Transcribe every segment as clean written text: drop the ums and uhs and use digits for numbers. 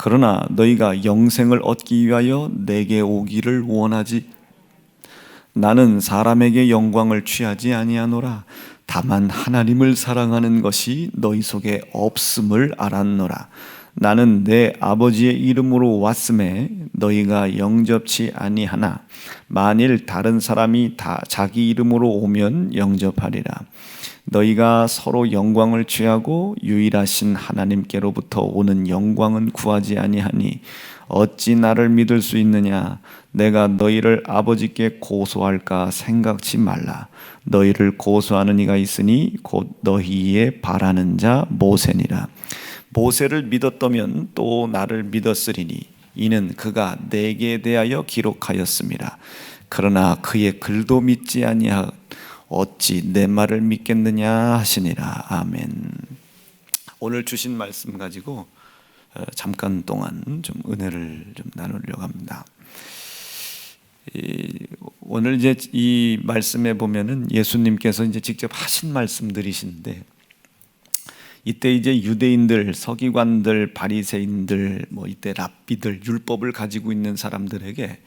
그러나 너희가 영생을 얻기 위하여 내게 오기를 원하지. 나는 사람에게 영광을 취하지 아니하노라. 다만 하나님을 사랑하는 것이 너희 속에 없음을 알았노라. 나는 내 아버지의 이름으로 왔음에 너희가 영접치 아니하나 만일 다른 사람이 다 자기 이름으로 오면 영접하리라. 너희가 서로 영광을 취하고 유일하신 하나님께로부터 오는 영광은 구하지 아니하니 어찌 나를 믿을 수 있느냐? 내가 너희를 아버지께 고소할까 생각지 말라. 너희를 고소하는 이가 있으니 곧 너희의 바라는 자 모세니라. 모세를 믿었다면 또 나를 믿었으리니 이는 그가 내게 대하여 기록하였습니다. 그러나 그의 글도 믿지 아니하 어찌 내 말을 믿겠느냐 하시니라. 아멘. 오늘 주신 말씀 가지고 잠깐 동안 좀 은혜를 좀 나누려고 합니다. 오늘 이제 이 말씀에 보면은 예수님께서 이제 직접 하신 말씀들이신데, 이때 이제 유대인들, 서기관들, 바리새인들, 뭐 이때 랍비들, 율법을 가지고 있는 사람들에게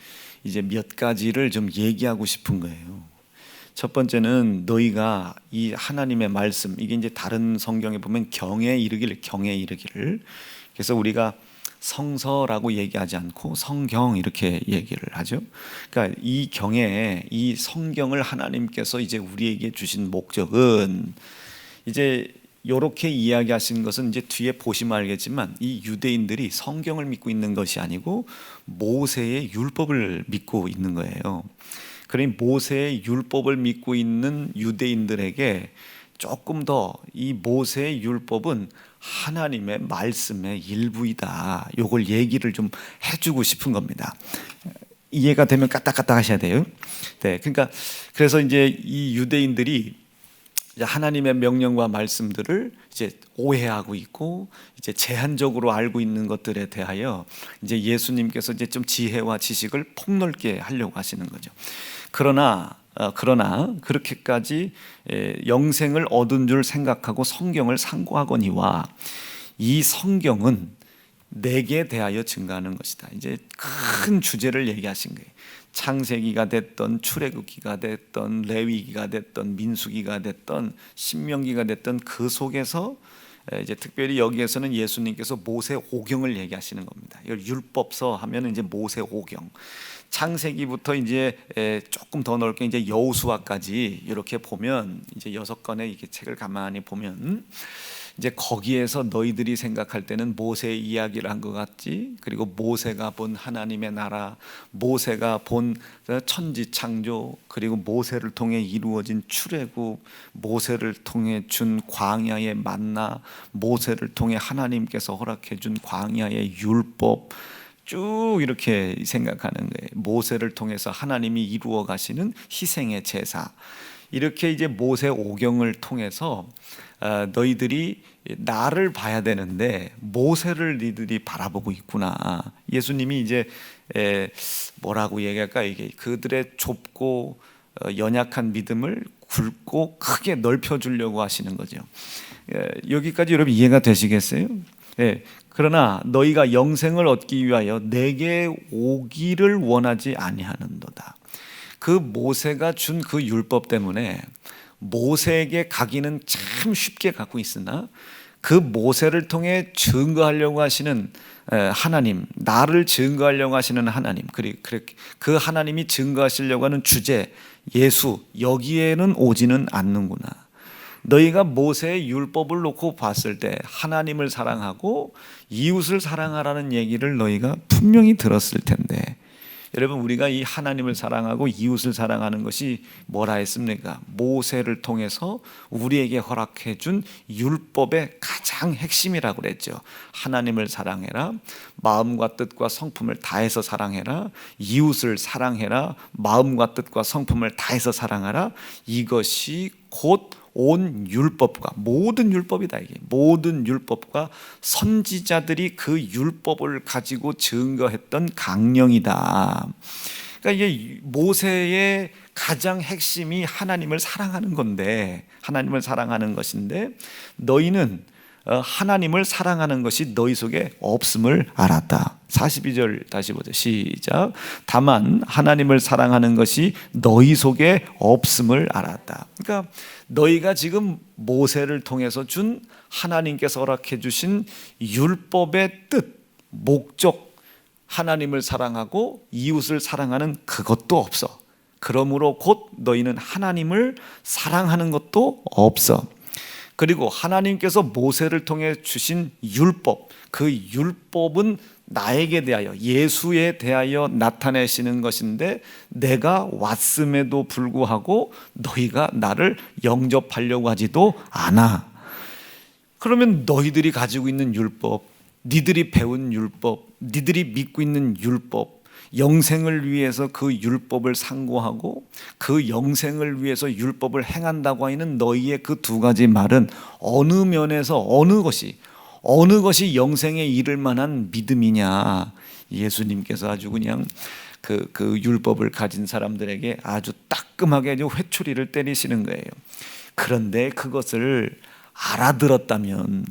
이제 몇 가지를 좀 얘기하고 싶은 거예요. 첫 번째는 너희가 이 하나님의 말씀, 이게 이제 다른 성경에 보면 경에 이르기를. 그래서 우리가 성서라고 얘기하지 않고 성경 이렇게 얘기를 하죠. 그러니까 이 경에, 이 성경을 하나님께서 이제 우리에게 주신 목적은 이제 이렇게 이야기하신 것은 이제 뒤에 보시면 알겠지만 이 유대인들이 성경을 믿고 있는 것이 아니고 모세의 율법을 믿고 있는 거예요. 그러니 모세의 율법을 믿고 있는 유대인들에게 조금 더 이 모세의 율법은 하나님의 말씀의 일부이다, 요걸 얘기를 좀 해주고 싶은 겁니다. 이해가 되면 까딱까딱 하셔야 돼요. 네, 그러니까 그래서 이제 이 유대인들이 하나님의 명령과 말씀들을 이제 오해하고 있고 이제 제한적으로 알고 있는 것들에 대하여 이제 예수님께서 이제 좀 지혜와 지식을 폭넓게 하려고 하시는 거죠. 그러나 그렇게까지 영생을 얻은 줄 생각하고 성경을 상고하거니와 이 성경은 내게 대하여 증거하는 것이다. 이제 큰 주제를 얘기하신 거예요. 창세기가 됐던 출애굽기가 됐던 레위기가 됐던 민수기가 됐던 신명기가 됐던 그 속에서 이제 특별히 여기에서는 예수님께서 모세 오경을 얘기하시는 겁니다. 이걸 율법서 하면 이제 모세 오경. 창세기부터 이제 조금 더 넓게 이제 여호수아까지 이렇게 보면 이제 6권의 이렇게 책을 가만히 보면 이제 거기에서 너희들이 생각할 때는 모세의 이야기를 한 것 같지, 그리고 모세가 본 하나님의 나라, 모세가 본 천지 창조, 그리고 모세를 통해 이루어진 출애굽, 모세를 통해 준 광야의 만나, 모세를 통해 하나님께서 허락해 준 광야의 율법, 쭉 이렇게 생각하는 거예요. 모세를 통해서 하나님이 이루어 가시는 희생의 제사, 이렇게 이제 모세 오경을 통해서 너희들이 나를 봐야 되는데 모세를 너희들이 바라보고 있구나. 예수님이 이제 뭐라고 얘기할까, 이게 그들의 좁고 연약한 믿음을 굵고 크게 넓혀주려고 하시는 거죠. 여기까지 여러분 이해가 되시겠어요? 그러나 너희가 영생을 얻기 위하여 내게 오기를 원하지 아니하는도다. 그 모세가 준 그 율법 때문에 모세에게 가기는 참 쉽게 가고 있으나 그 모세를 통해 증거하려고 하시는 하나님, 나를 증거하려고 하시는 하나님, 그리고 그 하나님이 증거하시려고 하는 주제 예수, 여기에는 오지는 않는구나. 너희가 모세의 율법을 놓고 봤을 때 하나님을 사랑하고 이웃을 사랑하라는 얘기를 너희가 분명히 들었을 텐데, 여러분 우리가 이 하나님을 사랑하고 이웃을 사랑하는 것이 뭐라 했습니까? 모세를 통해서 우리에게 허락해 준 율법의 가장 핵심이라고 그랬죠. 하나님을 사랑해라, 마음과 뜻과 성품을 다해서 사랑해라, 이웃을 사랑해라, 마음과 뜻과 성품을 다해서 사랑하라. 이것이 곧 온 율법과, 모든 율법이다. 이게 모든 율법과 선지자들이 그 율법을 가지고 증거했던 강령이다. 그러니까 이게 모세의 가장 핵심이 하나님을 사랑하는 건데, 하나님을 사랑하는 것인데, 너희는 하나님을 사랑하는 것이 너희 속에 없음을 알았다. 42절 다시 보죠. 시작. 다만 하나님을 사랑하는 것이 너희 속에 없음을 알았다. 그러니까 너희가 지금 모세를 통해서 준 하나님께서 허락해 주신 율법의 뜻, 목적, 하나님을 사랑하고 이웃을 사랑하는 그것도 없어. 그러므로 곧 너희는 하나님을 사랑하는 것도 없어. 그리고 하나님께서 모세를 통해 주신 율법, 그 율법은 나에게 대하여, 예수에 대하여 나타내시는 것인데 내가 왔음에도 불구하고 너희가 나를 영접하려고 하지도 않아. 그러면 너희들이 가지고 있는 율법, 니들이 배운 율법, 니들이 믿고 있는 율법, 영생을 위해서 그 율법을 상고하고 그 영생을 위해서 율법을 행한다고 하는 너희의 그 두 가지 말은 어느 면에서 어느 것이 영생에 이를 만한 믿음이냐. 예수님께서 아주 그냥 그 율법을 가진 사람들에게 아주 따끔하게 회초리를 때리시는 거예요. 그런데 그것을 알아들었다면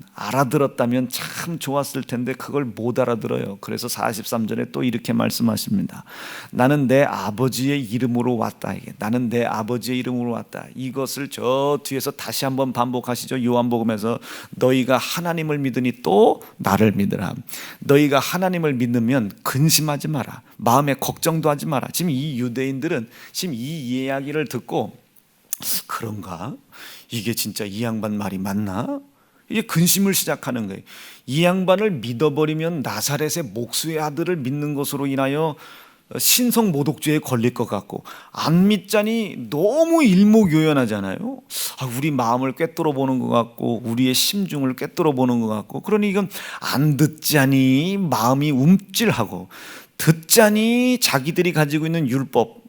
참 좋았을 텐데 그걸 못 알아들어요. 그래서 43절에 또 이렇게 말씀하십니다. 나는 내 아버지의 이름으로 왔다. 나는 내 아버지의 이름으로 왔다. 이것을 저 뒤에서 다시 한번 반복하시죠. 요한복음에서 너희가 하나님을 믿으니 또 나를 믿으라. 너희가 하나님을 믿으면 근심하지 마라. 마음에 걱정도 하지 마라. 지금 이 유대인들은 지금 이 이야기를 듣고 그런가? 이게 진짜 이 양반 말이 맞나? 이제 근심을 시작하는 거예요. 이 양반을 믿어버리면 나사렛의 목수의 아들을 믿는 것으로 인하여 신성 모독죄에 걸릴 것 같고, 안 믿자니 너무 일목요연하잖아요. 우리 마음을 꿰뚫어 보는 것 같고 우리의 심중을 꿰뚫어 보는 것 같고, 그러니 이건 안 듣자니 마음이 움찔하고, 듣자니 자기들이 가지고 있는 율법,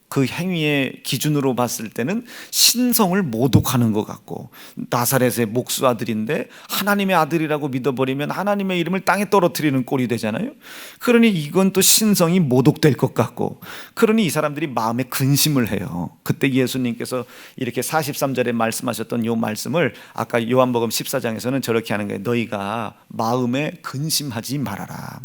그 행위의 기준으로 봤을 때는 신성을 모독하는 것 같고, 나사렛의 목수 아들인데 하나님의 아들이라고 믿어버리면 하나님의 이름을 땅에 떨어뜨리는 꼴이 되잖아요. 그러니 이건 또 신성이 모독될 것 같고, 그러니 이 사람들이 마음에 근심을 해요. 그때 예수님께서 이렇게 43절에 말씀하셨던 이 말씀을 아까 요한복음 14장에서는 저렇게 하는 거예요. 너희가 마음에 근심하지 말아라.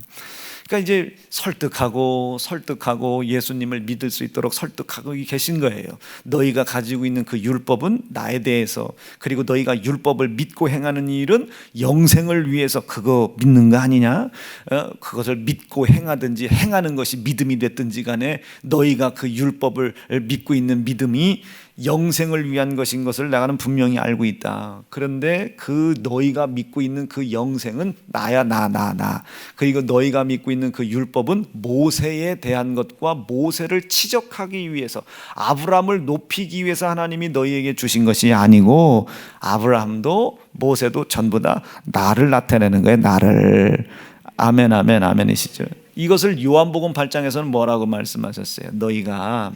그러니까 이제 설득하고 예수님을 믿을 수 있도록 설득하고 계신 거예요. 너희가 가지고 있는 그 율법은 나에 대해서, 그리고 너희가 율법을 믿고 행하는 일은 영생을 위해서 그거 믿는 거 아니냐? 그것을 믿고 행하든지 행하는 것이 믿음이 됐든지 간에 너희가 그 율법을 믿고 있는 믿음이 영생을 위한 것인 것을 나는 분명히 알고 있다. 그런데 그 너희가 믿고 있는 그 영생은 나야. 나. 그리고 너희가 믿고 있는 그 율법은 모세에 대한 것과 모세를 치적하기 위해서, 아브라함을 높이기 위해서 하나님이 너희에게 주신 것이 아니고, 아브라함도 모세도 전부 다 나를 나타내는 거예요. 나를. 아멘이시죠. 이것을 요한복음 8장에서는 뭐라고 말씀하셨어요? 너희가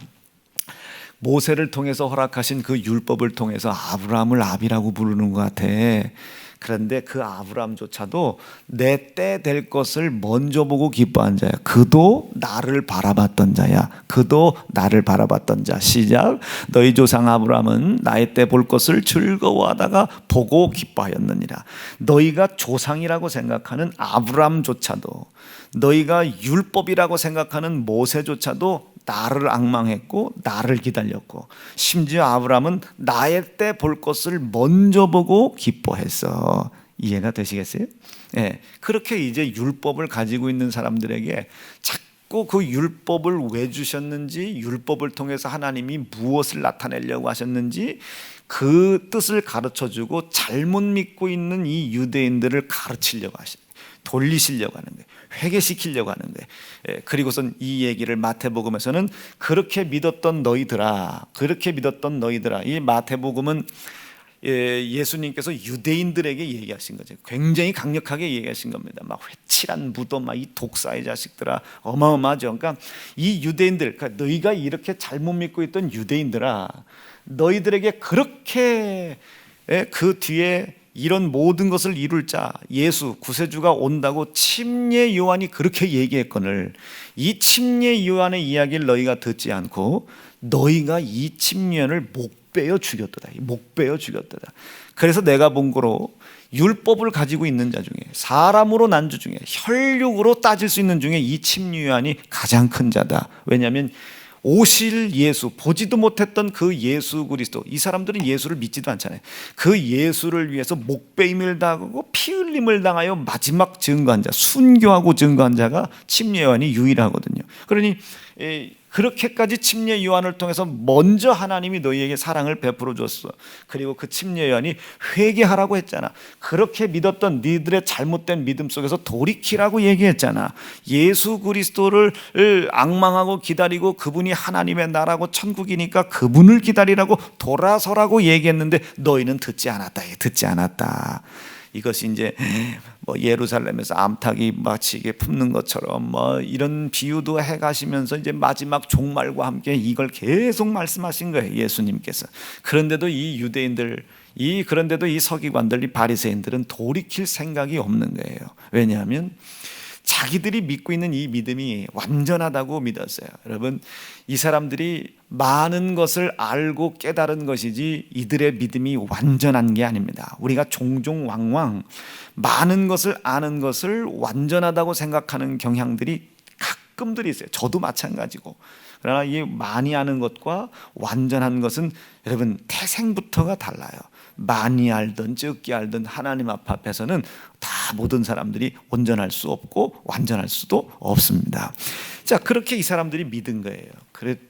모세를 통해서 허락하신 그 율법을 통해서 아브라함을 아비라고 부르는 것 같아. 그런데 그 아브라함조차도 내 때 될 것을 먼저 보고 기뻐한 자야. 그도 나를 바라봤던 자야. 시작. 너희 조상 아브라함은 나의 때 볼 것을 즐거워하다가 보고 기뻐하였느니라. 너희가 조상이라고 생각하는 아브라함조차도, 너희가 율법이라고 생각하는 모세조차도 나를 앙망했고 나를 기다렸고, 심지어 아브라함은 나의 때 볼 것을 먼저 보고 기뻐했어. 이해가 되시겠어요? 네, 그렇게 이제 율법을 가지고 있는 사람들에게 자꾸 그 율법을 왜 주셨는지, 율법을 통해서 하나님이 무엇을 나타내려고 하셨는지 그 뜻을 가르쳐주고 잘못 믿고 있는 이 유대인들을 가르치려고 하십니다. 돌리시려고 하는 거예요. 회개시키려고 하는 거예요. 그리고선 이 얘기를 마태복음에서는 그렇게 믿었던 너희들아. 이 마태복음은 예수님께서 유대인들에게 얘기하신 거죠. 굉장히 강력하게 얘기하신 겁니다. 막 회칠한 무도, 막 이 독사의 자식들아, 어마어마하죠. 그러니까 이 유대인들, 그러니까 너희가 이렇게 잘못 믿고 있던 유대인들아, 너희들에게 그렇게 그 뒤에 이런 모든 것을 이룰 자 예수 구세주가 온다고 침례 요한이 그렇게 얘기했거늘, 이 침례 요한의 이야기를 너희가 듣지 않고 너희가 이 침례를 목 베어 죽였도다. 그래서 내가 본 거로 율법을 가지고 있는 자 중에, 사람으로 난 자 중에, 혈육으로 따질 수 있는 중에 이 침례요한이 가장 큰 자다. 왜냐하면 오실 예수, 보지도 못했던 그 예수 그리스도, 이 사람들은 예수를 믿지도 않잖아요. 그 예수를 위해서 목베임을 당하고 피 흘림을 당하여 마지막 증거한 자, 순교하고 증거한 자가 침례요한이 유일하거든요. 그러니 그렇게까지 침례 요한을 통해서 먼저 하나님이 너희에게 사랑을 베풀어 줬어. 그리고 그 침례 요한이 회개하라고 했잖아. 그렇게 믿었던 니들의 잘못된 믿음 속에서 돌이키라고 얘기했잖아. 예수 그리스도를 앙망하고 기다리고 그분이 하나님의 나라고 천국이니까 그분을 기다리라고 돌아서라고 얘기했는데 너희는 듣지 않았다. 듣지 않았다. 이것이 이제 뭐 예루살렘에서 암탉이 마치게 품는 것처럼 뭐 이런 비유도 해가시면서 이제 마지막 종말과 함께 이걸 계속 말씀하신 거예요, 예수님께서. 그런데도 이 유대인들, 그런데도 이 서기관들, 이 바리새인들은 돌이킬 생각이 없는 거예요. 왜냐하면 자기들이 믿고 있는 이 믿음이 완전하다고 믿었어요. 여러분, 이 사람들이 많은 것을 알고 깨달은 것이지 이들의 믿음이 완전한 게 아닙니다. 우리가 종종 왕왕 많은 것을 아는 것을 완전하다고 생각하는 경향들이 가끔들이 있어요. 저도 마찬가지고. 그러나 이 많이 아는 것과 완전한 것은 여러분 태생부터가 달라요. 많이 알든 적게 알든 하나님 앞에서는 다 모든 사람들이 온전할 수 없고 완전할 수도 없습니다. 자, 그렇게 이 사람들이 믿은 거예요.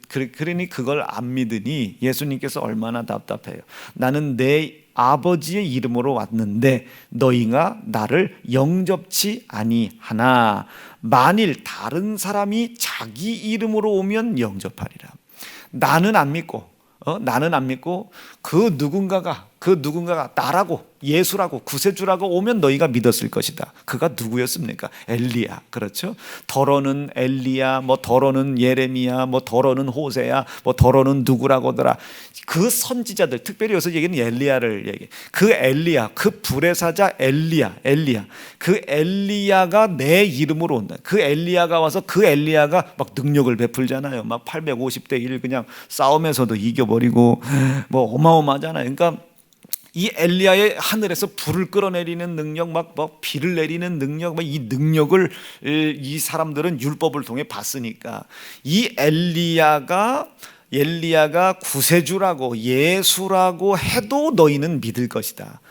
그러니 그걸 안 믿으니 예수님께서 얼마나 답답해요. 나는 내 아버지의 이름으로 왔는데 너희가 나를 영접치 아니하나. 만일 다른 사람이 자기 이름으로 오면 영접하리라. 나는 안 믿고 그 누군가가 나라고 예수라고 구세주라고 오면 너희가 믿었을 것이다. 그가 누구였습니까? 엘리야. 그렇죠? 더러는 엘리야, 뭐 더러는 예레미야, 뭐 더러는 호세야, 뭐 더러는 누구라고더라. 그 선지자들, 특별히 여기서 얘기는 엘리야를 얘기해. 그 엘리야, 그 불의 사자 엘리야. 그 엘리야가 내 이름으로 온다. 그 엘리야가 와서 그 엘리야가 막 능력을 베풀잖아요. 막 850대 1 그냥 싸움에서도 이겨버리고 뭐 어마어마하잖아요. 그러니까 이 엘리야의 하늘에서 불을 끌어내리는 능력, 막 비를 내리는 능력, 이 능력을 이 사람들은 율법을 통해 봤으니까 이 엘리야가 구세주라고 예수라고 해도 너희는 믿을 것이다.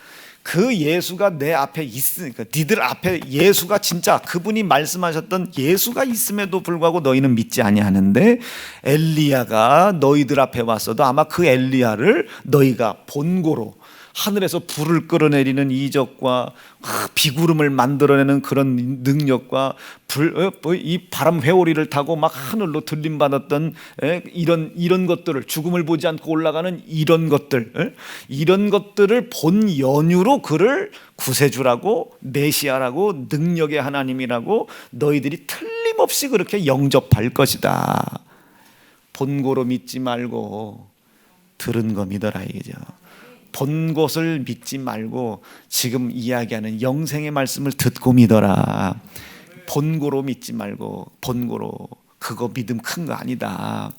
그 예수가 내 앞에 있으니까, 니들 앞에 예수가 진짜 그분이 말씀하셨던 예수가 있음에도 불구하고 너희는 믿지 아니하는데 엘리야가 너희들 앞에 왔어도 아마 그 엘리야를 너희가 본고로 하늘에서 불을 끌어내리는 이적과 비구름을 만들어내는 그런 능력과 이 바람 회오리를 타고 막 하늘로 들림받았던 이런 것들을, 죽음을 보지 않고 올라가는 이런 것들을 본 연유로 그를 구세주라고 메시아라고 능력의 하나님이라고 너희들이 틀림없이 그렇게 영접할 것이다. 본고로 믿지 말고 들은 거 믿어라 이거죠. 본 것을 믿지 말고 지금 이야기하는 영생의 말씀을 듣고 믿어라. 본고로 믿지 말고, 본고로 그거 믿음 큰 거 아니다.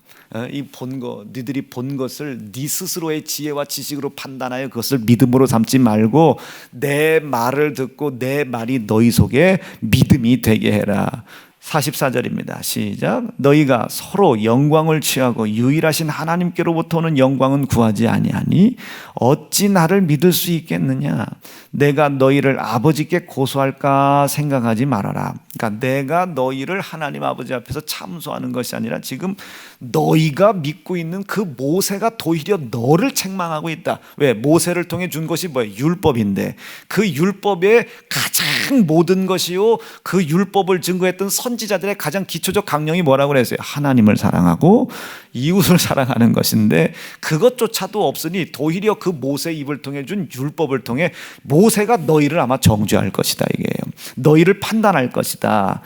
이 본 거, 니들이 본 것을 네 스스로의 지혜와 지식으로 판단하여 그것을 믿음으로 삼지 말고 내 말을 듣고 내 말이 너희 속에 믿음이 되게 해라. 44절입니다. 시작. 너희가 서로 영광을 취하고 유일하신 하나님께로부터 오는 영광은 구하지 아니하니 어찌 나를 믿을 수 있겠느냐. 내가 너희를 아버지께 고소할까 생각하지 말아라. 그러니까 내가 너희를 하나님 아버지 앞에서 참소하는 것이 아니라 지금 너희가 믿고 있는 그 모세가 도리어 너를 책망하고 있다. 왜? 모세를 통해 준 것이 뭐예요? 율법인데 그 율법의 가장 모든 것이요, 그 율법을 증거했던 선지자들의 가장 기초적 강령이 뭐라고 그랬어요? 하나님을 사랑하고 이웃을 사랑하는 것인데 그것조차도 없으니 도리어 그 모세 입을 통해 준 율법을 통해 모세가 너희를 아마 정죄할 것이다. 이게요. 너희를 판단할 것이다.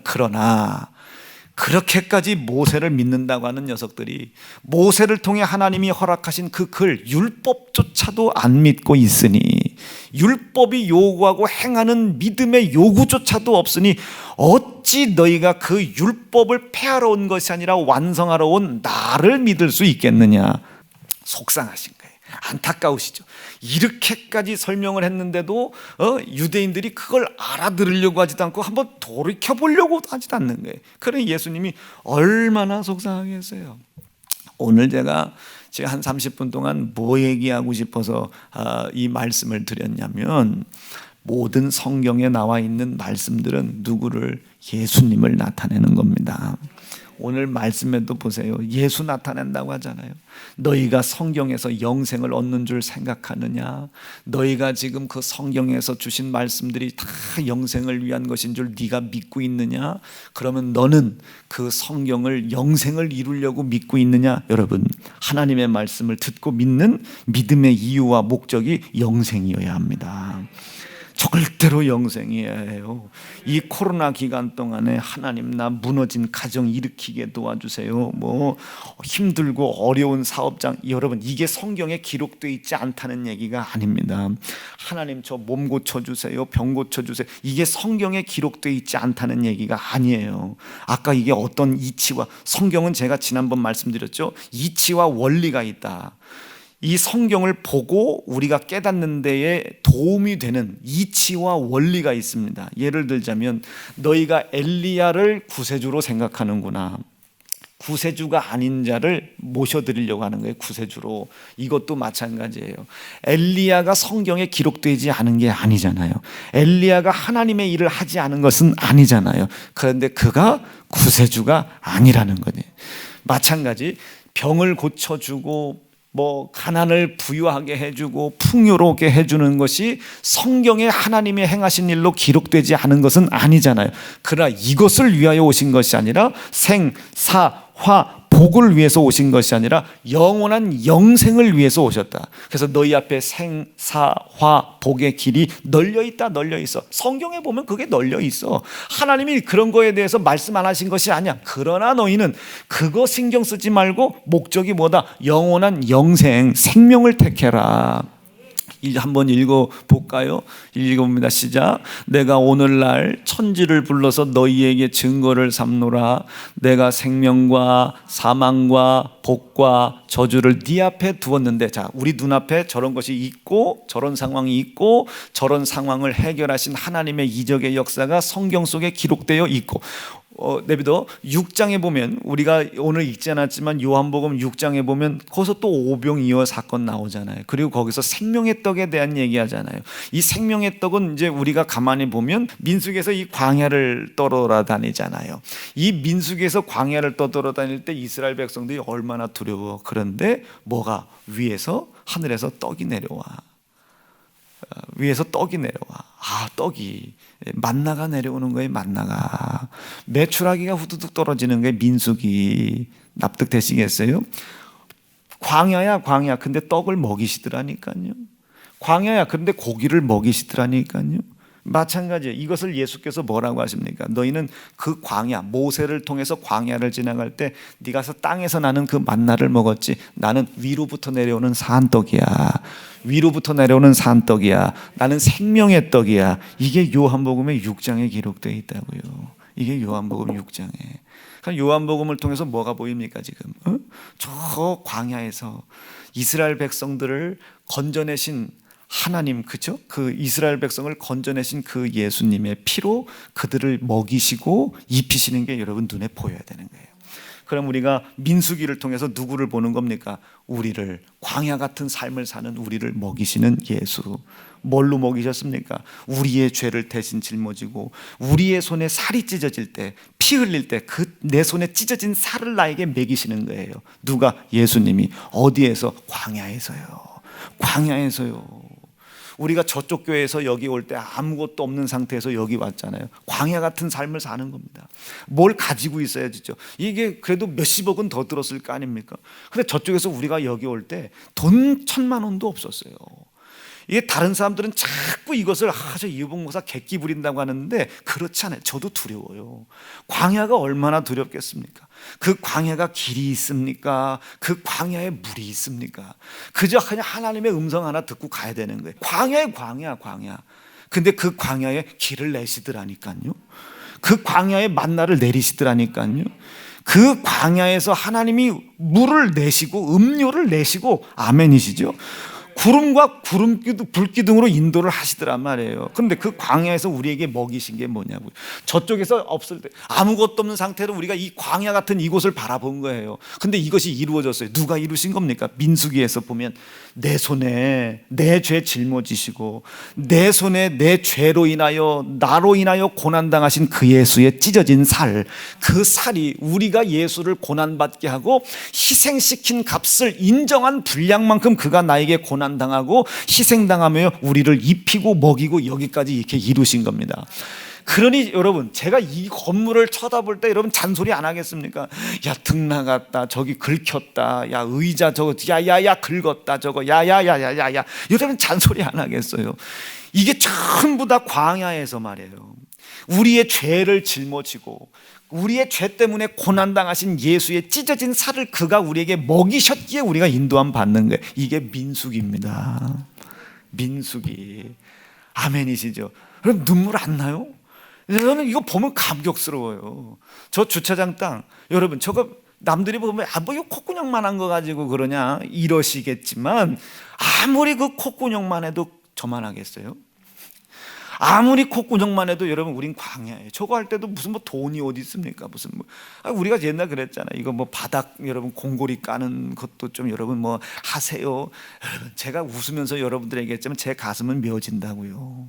그러나 그렇게까지 모세를 믿는다고 하는 녀석들이 모세를 통해 하나님이 허락하신 그 글 율법조차도 안 믿고 있으니, 율법이 요구하고 행하는 믿음의 요구조차도 없으니 어찌 너희가 그 율법을 폐하러 온 것이 아니라 완성하러 온 나를 믿을 수 있겠느냐. 속상하신 거예요. 안타까우시죠. 이렇게까지 설명을 했는데도 유대인들이 그걸 알아들으려고 하지도 않고 한번 돌이켜보려고도 하지도 않는 거예요. 그래 예수님이 얼마나 속상하겠어요. 오늘 제가 한 30분 동안 뭐 얘기하고 싶어서 이 말씀을 드렸냐면, 모든 성경에 나와 있는 말씀들은 누구를? 예수님을 나타내는 겁니다. 오늘 말씀에도 보세요. 예수 나타낸다고 하잖아요. 너희가 성경에서 영생을 얻는 줄 생각하느냐? 너희가 지금 그 성경에서 주신 말씀들이 다 영생을 위한 것인 줄 네가 믿고 있느냐? 그러면 너는 그 성경을 영생을 이루려고 믿고 있느냐? 여러분, 하나님의 말씀을 듣고 믿는 믿음의 이유와 목적이 영생이어야 합니다. 절대로 영생이어야 해요. 이 코로나 기간 동안에 하나님 나 무너진 가정 일으키게 도와주세요. 뭐 힘들고 어려운 사업장, 여러분 이게 성경에 기록되어 있지 않다는 얘기가 아닙니다. 하나님 저 몸 고쳐주세요, 병 고쳐주세요, 이게 성경에 기록되어 있지 않다는 얘기가 아니에요. 아까 이게 어떤 이치와, 성경은 제가 지난번 말씀드렸죠, 이치와 원리가 있다. 이 성경을 보고 우리가 깨닫는 데에 도움이 되는 이치와 원리가 있습니다. 예를 들자면, 너희가 엘리야를 구세주로 생각하는구나. 구세주가 아닌 자를 모셔드리려고 하는 거예요. 구세주로. 이것도 마찬가지예요. 엘리야가 성경에 기록되지 않은 게 아니잖아요. 엘리야가 하나님의 일을 하지 않은 것은 아니잖아요. 그런데 그가 구세주가 아니라는 거예요. 마찬가지, 병을 고쳐주고 뭐 가난을 부유하게 해주고 풍요롭게 해주는 것이 성경에 하나님이 행하신 일로 기록되지 않은 것은 아니잖아요. 그러나 이것을 위하여 오신 것이 아니라 생, 사, 화, 복을 위해서 오신 것이 아니라 영원한 영생을 위해서 오셨다. 그래서 너희 앞에 생, 사, 화, 복의 길이 널려있다, 널려있어. 성경에 보면 그게 널려있어. 하나님이 그런 거에 대해서 말씀 안 하신 것이 아니야. 그러나 너희는 그거 신경 쓰지 말고 목적이 뭐다? 영원한 영생, 생명을 택해라. 한번 읽어볼까요? 읽어봅니다. 시작. 내가 오늘날 천지를 불러서 너희에게 증거를 삼노라. 내가 생명과 사망과 복과 저주를 네 앞에 두었는데, 자, 우리 눈앞에 저런 것이 있고 저런 상황이 있고 저런 상황을 해결하신 하나님의 이적의 역사가 성경 속에 기록되어 있고, 내비도 6장에 보면, 우리가 오늘 읽지 않았지만 요한복음 6장에 보면 거기서 또 오병이어 사건 나오잖아요. 그리고 거기서 생명의 떡에 대한 얘기하잖아요. 이 생명의 떡은 이제 우리가 가만히 보면 민수기에서 이 광야를 떠돌아다니잖아요. 이 민수기에서 광야를 떠돌아다닐 때 이스라엘 백성들이 얼마나 두려워. 그런데 뭐가? 위에서, 하늘에서 떡이 내려와. 위에서 떡이 내려와. 떡이 만나가 내려오는 거예요. 만나가. 메추라기가 후두둑 떨어지는 거예요. 민수기. 납득되시겠어요? 광야야 광야. 근데 떡을 먹이시더라니까요. 광야야 그런데 고기를 먹이시더라니까요. 마찬가지예요. 이것을 예수께서 뭐라고 하십니까? 너희는 그 광야, 모세를 통해서 광야를 지나갈 때 네가 땅에서 나는 그 만나를 먹었지, 나는 위로부터 내려오는 산떡이야. 위로부터 내려오는 산떡이야. 나는 생명의 떡이야. 이게 요한복음의 6장에 기록되어 있다고요. 이게 요한복음 6장에. 그러니까 요한복음을 통해서 뭐가 보입니까 지금? 저 광야에서 이스라엘 백성들을 건져내신 하나님, 그죠? 그 이스라엘 백성을 건져내신 그 예수님의 피로 그들을 먹이시고 입히시는 게 여러분 눈에 보여야 되는 거예요. 그럼 우리가 민수기를 통해서 누구를 보는 겁니까? 우리를, 광야 같은 삶을 사는 우리를 먹이시는 예수. 뭘로 먹이셨습니까? 우리의 죄를 대신 짊어지고 우리의 손에 살이 찢어질 때, 피 흘릴 때 그 내 손에 찢어진 살을 나에게 먹이시는 거예요. 누가? 예수님이. 어디에서? 광야에서요. 광야에서요. 우리가 저쪽 교회에서 여기 올 때 아무것도 없는 상태에서 여기 왔잖아요. 광야 같은 삶을 사는 겁니다. 뭘 가지고 있어야 되죠. 이게 그래도 몇십억은 더 들었을 거 아닙니까? 근데 저쪽에서 우리가 여기 올 때 돈 1,000만 원도 없었어요. 이게 다른 사람들은 자꾸 이것을 저 이우봉 목사 객기 부린다고 하는데 그렇지 않아요. 저도 두려워요. 광야가 얼마나 두렵겠습니까? 그 광야가 길이 있습니까? 그 광야에 물이 있습니까? 그저 그냥 하나님의 음성 하나 듣고 가야 되는 거예요. 광야에 광야. 근데 그 광야에 길을 내시더라니까요. 그 광야에 만나를 내리시더라니까요. 그 광야에서 하나님이 물을 내시고 음료를 내시고, 아멘이시죠? 구름과 불기둥으로 인도를 하시더란 말이에요. 그런데 그 광야에서 우리에게 먹이신 게 뭐냐고요. 저쪽에서 없을 때 아무것도 없는 상태로 우리가 이 광야 같은 이곳을 바라본 거예요. 근데 이것이 이루어졌어요. 누가 이루신 겁니까? 민수기에서 보면 내 손에 내 죄 짊어지시고 내 손에 내 죄로 인하여 나로 인하여 고난당하신 그 예수의 찢어진 살, 그 살이 우리가 예수를 고난받게 하고 희생시킨 값을 인정한 분량만큼 그가 나에게 고난당하고 희생당하며 우리를 입히고 먹이고 여기까지 이렇게 이루신 겁니다. 그러니 여러분, 제가 이 건물을 쳐다볼 때 여러분 잔소리 안 하겠습니까? 야, 등 나갔다, 저기 긁혔다, 야, 의자 저거 야야야 긁었다, 저거 야야야야야야, 여러분 잔소리 안 하겠어요? 이게 전부 다 광야에서 말이에요. 우리의 죄를 짊어지고 우리의 죄 때문에 고난당하신 예수의 찢어진 살을 그가 우리에게 먹이셨기에 우리가 인도함 받는 거예요. 이게 민수기입니다. 민수기. 아멘이시죠? 그럼 눈물 안 나요? 저는 이거 보면 감격스러워요. 저 주차장 땅, 여러분, 저거 남들이 보면 뭐 이거 콧구녕만 한 거 가지고 그러냐 이러시겠지만, 아무리 그 콧구녕만 해도 저만 하겠어요? 아무리 콧구녕만 해도 여러분, 우린 광야예요. 저거 할 때도 무슨 뭐 돈이 어디 있습니까? 무슨 뭐 우리가 옛날 그랬잖아요. 이거 뭐 바닥 여러분 공고리 까는 것도 좀 여러분 뭐 하세요. 여러분, 제가 웃으면서 여러분들에게 했지만 제 가슴은 메어진다고요.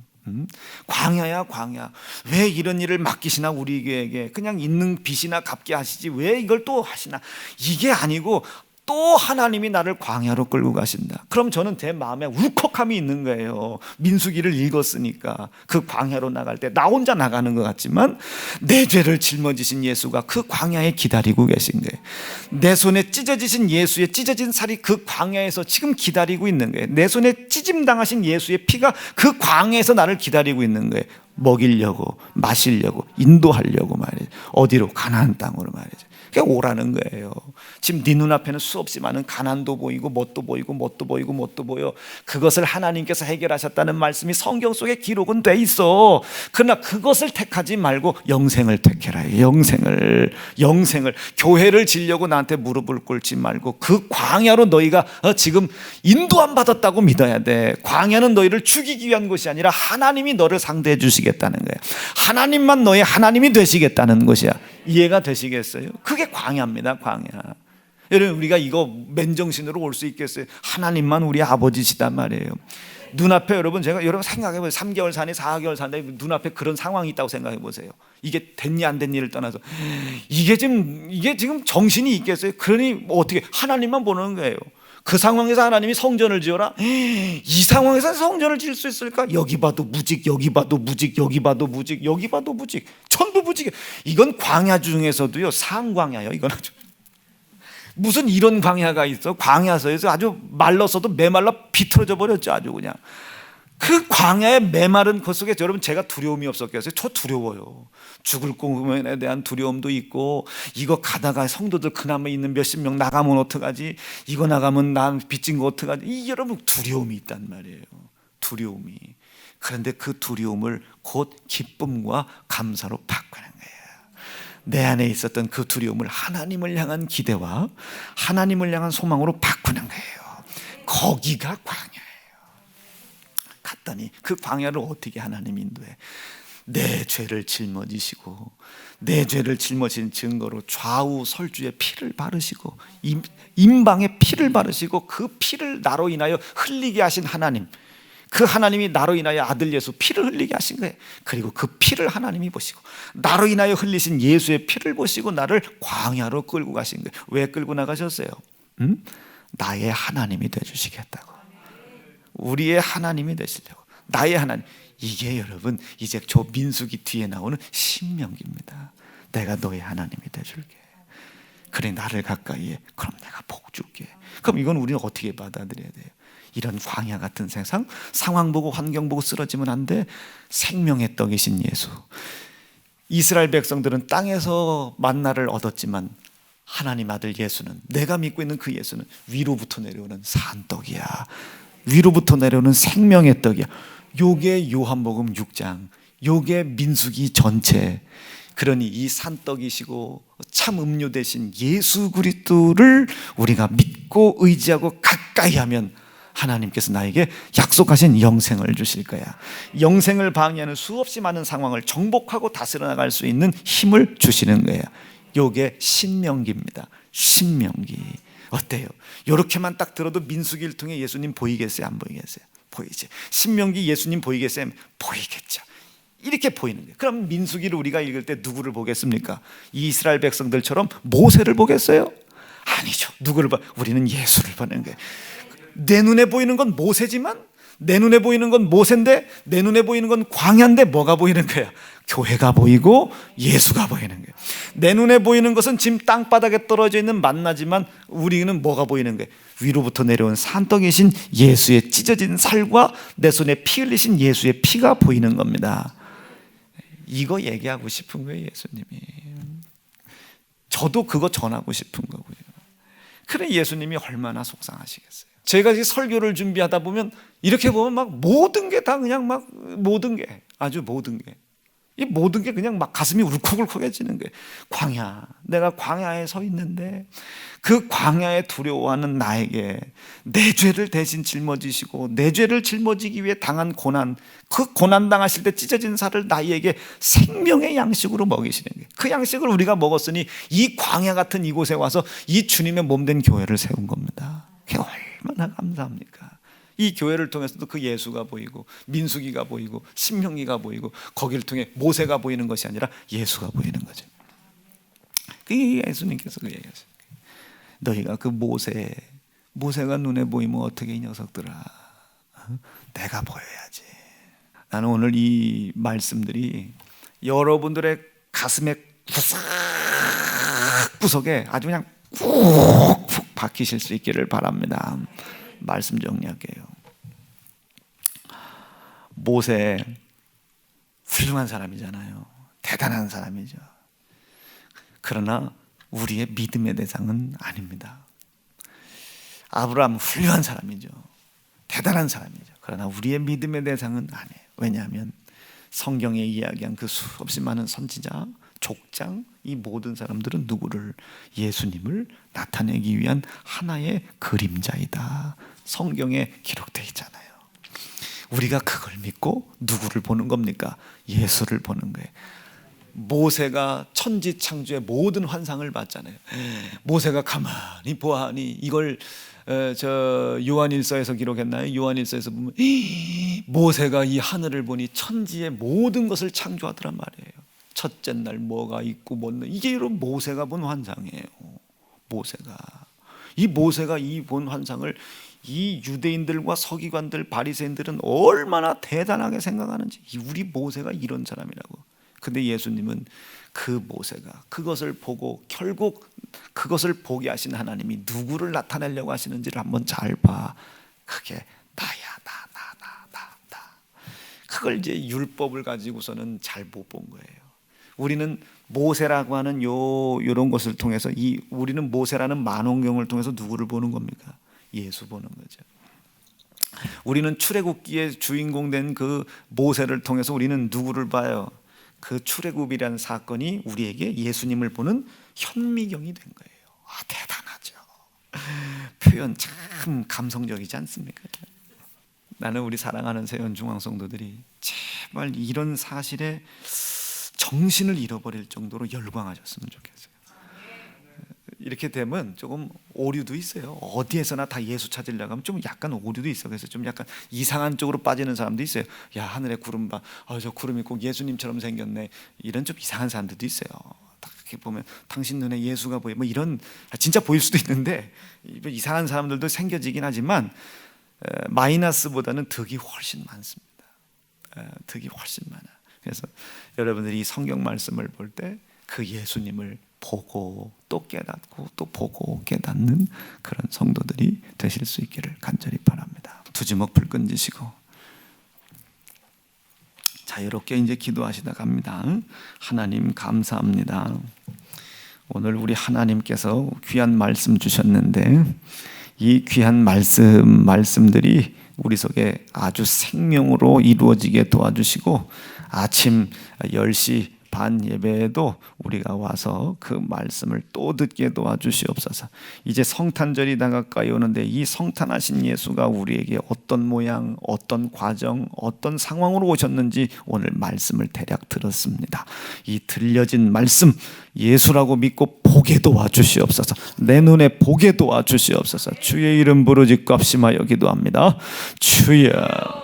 광야야 광야. 왜 이런 일을 맡기시나 우리에게. 그냥 있는 빚이나 갚게 하시지 왜 이걸 또 하시나. 이게 아니고 또 하나님이 나를 광야로 끌고 가신다. 그럼 저는 제 마음에 울컥함이 있는 거예요. 민수기를 읽었으니까. 그 광야로 나갈 때 나 혼자 나가는 것 같지만 내 죄를 짊어지신 예수가 그 광야에 기다리고 계신 거예요. 내 손에 찢어지신 예수의 찢어진 살이 그 광야에서 지금 기다리고 있는 거예요. 내 손에 찢임당하신 예수의 피가 그 광야에서 나를 기다리고 있는 거예요. 먹이려고, 마시려고, 인도하려고 말이죠. 어디로? 가나안 땅으로 말이죠. 그냥 오라는 거예요. 지금 네 눈앞에는 수없이 많은 가난도 보이고 뭣도 보이고 뭣도 보이고 뭣도 보여. 그것을 하나님께서 해결하셨다는 말씀이 성경 속에 기록은 돼 있어. 그러나 그것을 택하지 말고 영생을 택해라. 영생을 교회를 지려고 나한테 무릎을 꿇지 말고 그 광야로 너희가 지금 인도함 받았다고 믿어야 돼. 광야는 너희를 죽이기 위한 것이 아니라 하나님이 너를 상대해 주시겠다는 거야. 하나님만 너의 하나님이 되시겠다는 것이야. 이해가 되시겠어요? 그게 광야입니다. 광야. 여러분, 우리가 이거 맨정신으로 올 수 있겠어요? 하나님만 우리 아버지시단 말이에요. 눈앞에 여러분, 제가 여러분 생각해보세요. 3개월 사니 4개월 산다. 눈앞에 그런 상황이 있다고 생각해보세요. 이게 됐니 안 됐니를 떠나서 이게 지금 정신이 있겠어요? 그러니 어떻게 하나님만 보는 거예요. 그 상황에서 하나님이 성전을 지어라? 이 상황에서 성전을 지을 수 있을까? 여기 봐도 무직, 여기 봐도 무직, 여기 봐도 무직, 여기 봐도 무직, 전부 무직. 이건 광야 중에서도요, 상광야예요. 이건 아주 무슨 이런 광야가 있어? 광야서에서 아주 말랐어도 메말라 비틀어져 버렸죠. 아주 그냥 그 광야의 메마른 것 속에 여러분, 제가 두려움이 없었겠어요? 저 두려워요. 죽을 꿈에 대한 두려움도 있고, 이거 가다가 성도들 그나마 있는 몇십 명 나가면 어떡하지? 이거 나가면 난 빚진 거 어떡하지? 이 여러분 두려움이 있단 말이에요. 두려움이. 그런데 그 두려움을 곧 기쁨과 감사로 바꾸는 거예요. 내 안에 있었던 그 두려움을 하나님을 향한 기대와 하나님을 향한 소망으로 바꾸는 거예요. 거기가 광야예요. 갔더니 그 광야를 어떻게 하나님이 인도해? 내 죄를 짊어지시고 내 죄를 짊어진 증거로 좌우 설주에 피를 바르시고 임방에 피를 바르시고 그 피를 나로 인하여 흘리게 하신 하나님, 그 하나님이 나로 인하여 아들 예수 피를 흘리게 하신 거예요. 그리고 그 피를 하나님이 보시고 나로 인하여 흘리신 예수의 피를 보시고 나를 광야로 끌고 가신 거예요. 왜 끌고 나가셨어요? 나의 하나님이 되주시겠다고. 우리의 하나님이 되시려고. 나의 하나님. 이게 여러분 이제 저 민수기 뒤에 나오는 신명기입니다. 내가 너의 하나님이 되줄게. 그래, 나를 가까이 해. 그럼 내가 복 줄게. 그럼 이건 우리는 어떻게 받아들여야 돼요? 이런 광야 같은 세상, 상황 보고 환경 보고 쓰러지면 안 돼. 생명의 떡이신 예수. 이스라엘 백성들은 땅에서 만나를 얻었지만 하나님 아들 예수는, 내가 믿고 있는 그 예수는 위로부터 내려오는 산떡이야. 위로부터 내려오는 생명의 떡이야. 요게 요한복음 6장, 요게 민수기 전체. 그러니 이 산떡이시고 참 음료 되신 예수 그리스도를 우리가 믿고 의지하고 가까이 하면 하나님께서 나에게 약속하신 영생을 주실 거야. 영생을 방해하는 수없이 많은 상황을 정복하고 다스려 나갈 수 있는 힘을 주시는 거예요. 요게 신명기입니다. 신명기. 어때요? 요렇게만 딱 들어도 민수기를 통해 예수님 보이겠어요? 안 보이겠어요? 보이지. 신명기 예수님 보이겠어요? 보이겠죠. 이렇게 보이는 거예요. 그럼 민수기를 우리가 읽을 때 누구를 보겠습니까? 이스라엘 백성들처럼 모세를 보겠어요? 아니죠. 누구를 봐? 우리는 예수를 보는 거예요. 내 눈에 보이는 건 모세지만, 내 눈에 보이는 건 모세인데, 내 눈에 보이는 건 광야인데 뭐가 보이는 거야? 교회가 보이고 예수가 보이는 거예요. 내 눈에 보이는 것은 지금 땅바닥에 떨어져 있는 만나지만 우리는 뭐가 보이는 거예요? 위로부터 내려온 산떡이신 예수의 찢어진 살과 내 손에 피 흘리신 예수의 피가 보이는 겁니다. 이거 얘기하고 싶은 거예요, 예수님이. 저도 그거 전하고 싶은 거고요. 그래 예수님이 얼마나 속상하시겠어요. 제가 이 설교를 준비하다 보면 이렇게 보면 막 모든 게 다 그냥 막 모든 게 아주 모든 게 이 모든 게 그냥 막 가슴이 울컥울컥해지는 거예요. 광야, 내가 광야에 서 있는데 그 광야에 두려워하는 나에게 내 죄를 대신 짊어지시고 내 죄를 짊어지기 위해 당한 고난, 그 고난 당하실 때 찢어진 살을 나에게 생명의 양식으로 먹이시는 거예요. 그 양식을 우리가 먹었으니 이 광야 같은 이곳에 와서 이 주님의 몸된 교회를 세운 겁니다. 그게 얼마나 감사합니까? 이 교회를 통해서도 그 예수가 보이고 민수기가 보이고 신명기가 보이고 거기를 통해 모세가 보이는 것이 아니라 예수가 보이는 거죠. 그게 예수님께서 그 얘기하셨어요. 너희가 그 모세가 눈에 보이면 어떻게 이 녀석들아, 내가 보여야지. 나는 오늘 이 말씀들이 여러분들의 가슴에 구석에 아주 그냥 푹푹 박히실 수 있기를 바랍니다. 말씀 정리할게요. 모세 훌륭한 사람이잖아요. 대단한 사람이죠. 그러나 우리의 믿음의 대상은 아닙니다. 아브라함 훌륭한 사람이죠. 대단한 사람이죠. 그러나 우리의 믿음의 대상은 아니에요. 왜냐하면 성경에 이야기한 그 수없이 많은 선지자, 족장, 이 모든 사람들은 누구를? 예수님을 나타내기 위한 하나의 그림자이다. 성경에 기록되어 있잖아요. 우리가 그걸 믿고 누구를 보는 겁니까? 예수를 보는 거예요. 모세가 천지창조의 모든 환상을 봤잖아요. 모세가 가만히 보아하니 이걸 저 요한일서에서 기록했나요? 요한일서에서 보면 모세가 이 하늘을 보니 천지의 모든 것을 창조하더란 말이에요. 첫째 날 뭐가 있고 뭐는 이게 바로 모세가 본 환상이에요. 모세가 이 본 환상을 이 유대인들과 서기관들 바리새인들은 얼마나 대단하게 생각하는지, 우리 모세가 이런 사람이라고. 근데 예수님은 그 모세가 그것을 보고 결국 그것을 보게 하신 하나님이 누구를 나타내려고 하시는지를 한번 잘 봐. 그게 나야, 나. 그걸 이제 율법을 가지고서는 잘 못 본 거예요. 우리는 모세라고 하는 요런 것을 통해서 우리는 모세라는 만원경을 통해서 누구를 보는 겁니까? 예수 보는 거죠. 우리는 출애굽기의 주인공 된 그 모세를 통해서 우리는 누구를 봐요? 그 출애굽이라는 사건이 우리에게 예수님을 보는 현미경이 된 거예요. 대단하죠. 표현 참 감성적이지 않습니까? 나는 우리 사랑하는 세연중앙성도들이 제발 이런 사실에 정신을 잃어버릴 정도로 열광하셨으면 좋겠어요. 이렇게 되면 조금 오류도 있어요. 어디에서나 다 예수 찾으려고 하면 좀 약간 오류도 있어. 그래서 좀 약간 이상한 쪽으로 빠지는 사람도 있어요. 야, 하늘에 구름 봐. 저 구름이 꼭 예수님처럼 생겼네. 이런 좀 이상한 사람들도 있어요. 딱 이렇게 보면 당신 눈에 예수가 보여. 뭐 이런 진짜 보일 수도 있는데 이상한 사람들도 생겨지긴 하지만 마이너스보다는 득이 훨씬 많습니다. 득이 훨씬 많아. 그래서 여러분들이 이 성경 말씀을 볼 때 그 예수님을 보고 또 깨닫고 또 보고 깨닫는 그런 성도들이 되실 수 있기를 간절히 바랍니다. 두 주먹 불끈 쥐시고 자유롭게 이제 기도하시다 갑니다. 하나님 감사합니다. 오늘 우리 하나님께서 귀한 말씀 주셨는데 이 귀한 말씀들이 우리 속에 아주 생명으로 이루어지게 도와주시고 아침 10시 반 예배에도 우리가 와서 그 말씀을 또 듣게 도와주시옵소서. 이제 성탄절이 다가까이 오는데 이 성탄하신 예수가 우리에게 어떤 모양, 어떤 과정, 어떤 상황으로 오셨는지 오늘 말씀을 대략 들었습니다. 이 들려진 말씀 예수라고 믿고 보게 도와주시옵소서. 내 눈에 보게 도와주시옵소서. 주의 이름 부르짖고 합심하여 기도합니다. 주여.